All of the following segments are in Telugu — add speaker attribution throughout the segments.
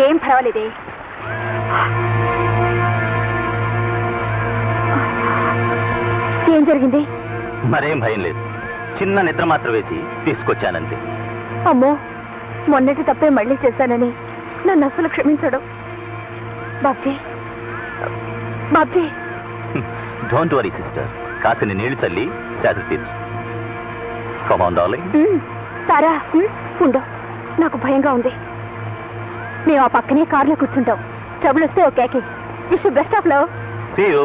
Speaker 1: ఏం పర్వాలేదే. ఏం జరిగింది?
Speaker 2: మరేం భయం లేదు, చిన్న నిద్ర మాత్రం వేసి తీసుకొచ్చానంతే.
Speaker 1: అమ్మో, మొన్నటి తప్పే మళ్ళీ చేశానని నన్ను అసలు క్షమించడం. Babji, Babji.
Speaker 2: Don't worry sister, కాసిని నీళ్లు చల్లి శాతం తీర్చు. Come on darling.
Speaker 1: తారా, ఉండు, నాకు భయంగా ఉంది. మేము ఆ పక్కనే కార్లో కూర్చుంటాం. ట్రబుల్ వస్తే ఓకేకి. Wish best of love.
Speaker 2: See you.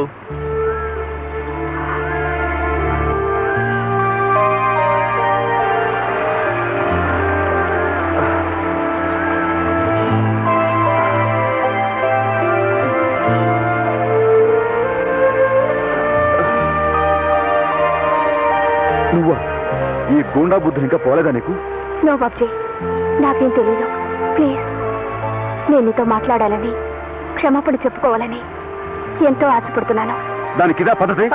Speaker 3: నువ్వా? ఈ గూండా బుద్ధులు ఇంకా పోలేదా నీకు?
Speaker 1: నో బాబ్జీ, నాకేం తెలీదు. ప్లీజ్, నేను నీతో మాట్లాడాలని, క్షమాపణ చెప్పుకోవాలని ఎంతో ఆశపడుతున్నాను.
Speaker 3: దానికి ఇదా పద్ధతి?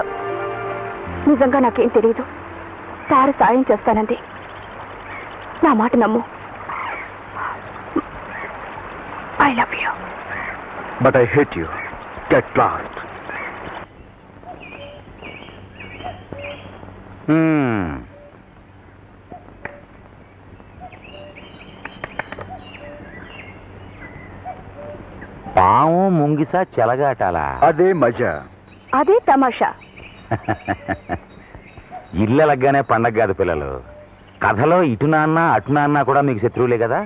Speaker 1: నిజంగా నాకేం తెలీదు. తార సాయం చేస్తానంది. నా మాట నమ్ము. I love you.
Speaker 3: But I hate you. Get lost.
Speaker 2: పాము ముంగిస చెలగాటాలా?
Speaker 3: అదే మజా,
Speaker 1: అదే తమాషా.
Speaker 2: ఇళ్ళలగ్గానే పండగ కాదు పిల్లలు. కథలో ఇటు నాన్న అటు నాన్న కూడా మీకు శత్రువులే కదా.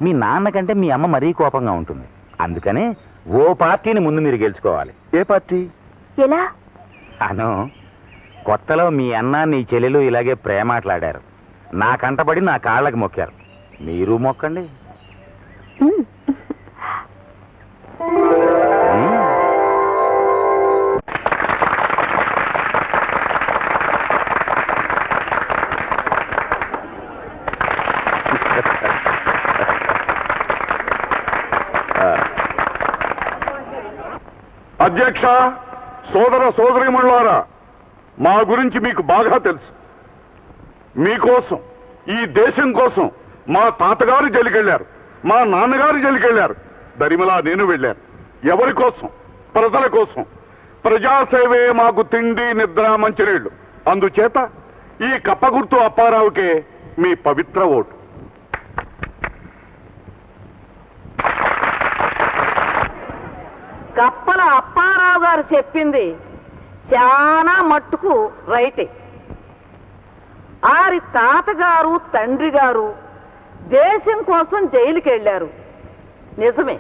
Speaker 2: మీ నాన్న కంటే మీ అమ్మ మరీ కోపంగా ఉంటుంది. అందుకనే ఓ పార్టీని ముందు మీరు గెలుచుకోవాలి.
Speaker 3: ఏ పార్టీ?
Speaker 1: ఎలా?
Speaker 2: అను, కొత్తలో మీ అన్న నీ చెల్లెలు ఇలాగే ప్రేమాట్లాడారు. నా కంటపడి నా కాళ్ళకి మొక్కారు. మీరు మొక్కండి.
Speaker 3: అధ్యక్ష, సోదర సోదరీమణులారా, మా గురించి మీకు బాగా తెలుసు. మీకోసం, ఈ దేశం కోసం మా తాతగారు జైలుకెళ్లారు, మా నాన్నగారు జైలుకెళ్లారు, దరిమలా నేను వెళ్ళాను. ఎవరి కోసం? ప్రజల కోసం. ప్రజాసేవే మాకు తిండి, నిద్ర, మంచినీళ్లు. అందుచేత ఈ కప్పగుర్తు అప్పారావుకే మీ పవిత్ర ఓటు.
Speaker 4: కప్పల అప్పారావు గారు చెప్పింది చాలా మట్టుకు రైటే. ఆరి తాతగారు, తండ్రి గారు దేశం కోసం జైలుకి వెళ్ళారు, నిజమే.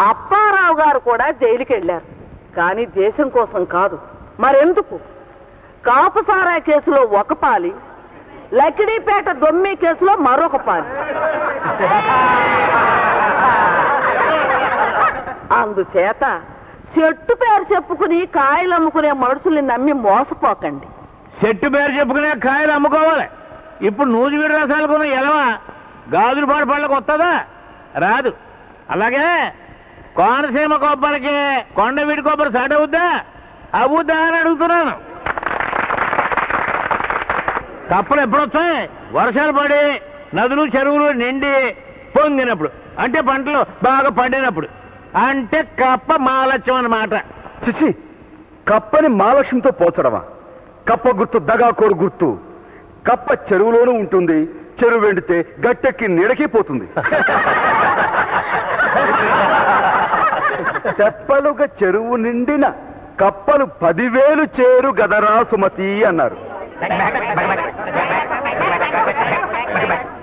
Speaker 4: అప్పారావు గారు కూడా జైలుకి వెళ్ళారు, కానీ దేశం కోసం కాదు. మరెందుకు? కాపుసారా కేసులో ఒక పాలి, లకిడీపేట దొమ్మి కేసులో మరొక పాలి. అందుచేత చెట్టు పేరు చెప్పుకుని కాయలు అమ్ముకునే మనుషుల్ని నమ్మి మోసపోకండి.
Speaker 5: చెట్టు పేరు చెప్పుకునే కాయలు అమ్ముకోవాలి. ఇప్పుడు నూజివీడు రసాలు కొన్న ఎలవా గాజులు పాడు పళ్ళకు వస్తుందా? రాదు. అలాగే కోనసీమ కొబ్బరికి కొండవీడి కొబ్బరి సాట అవుద్దా? అవుద్దా అని అడుగుతున్నాను. కప్పలు ఎప్పుడొస్తాయి? వర్షాలు పడి నదులు చెరువులు నిండి పొంగినప్పుడు, అంటే పంటలు బాగా పండినప్పుడు. అంటే కప్ప మాలక్ష్యం అన్నమాట.
Speaker 3: చిచి, కప్పని మాలక్ష్యంతో పోల్చడమా? కప్ప గుర్తు దగాకోరు గుర్తు. కప్ప చెరువులోనూ ఉంటుంది, చెరువు వెండితే గట్టెక్కి నీడకి పోతుంది. తెప్పలుగా చెరువు నిండిన కప్పలు 10,000 చేరు గదరా సుమతి అన్నారు.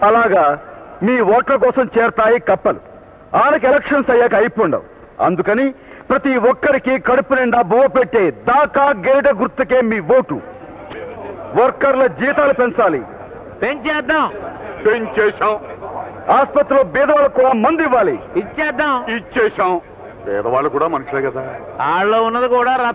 Speaker 3: అలాగా మీ ఓట్ల కోసం చేరతాయి కప్పలు. ఆనకి ఎలక్షన్స్ అయ్యాక అయిపోండవు. అందుకని ప్రతి ఒక్కరికి కడుపు నిండా బువ్వ పెట్టే దాకా గేట గుర్తుకే మీ ఓటు. వర్కర్ల జీతాలు పెంచాలి.
Speaker 5: పెంచేద్దాం.
Speaker 3: పెంచేశాం. ఆసుపత్రిలో పేదవాళ్ళకు కూడా మందు ఇవ్వాలి.
Speaker 5: ఇచ్చేద్దాం.
Speaker 3: ఇచ్చేశాం. పేదవాళ్ళు కూడా మనుషులే కదా.
Speaker 5: వాళ్ళలో ఉన్నది కూడా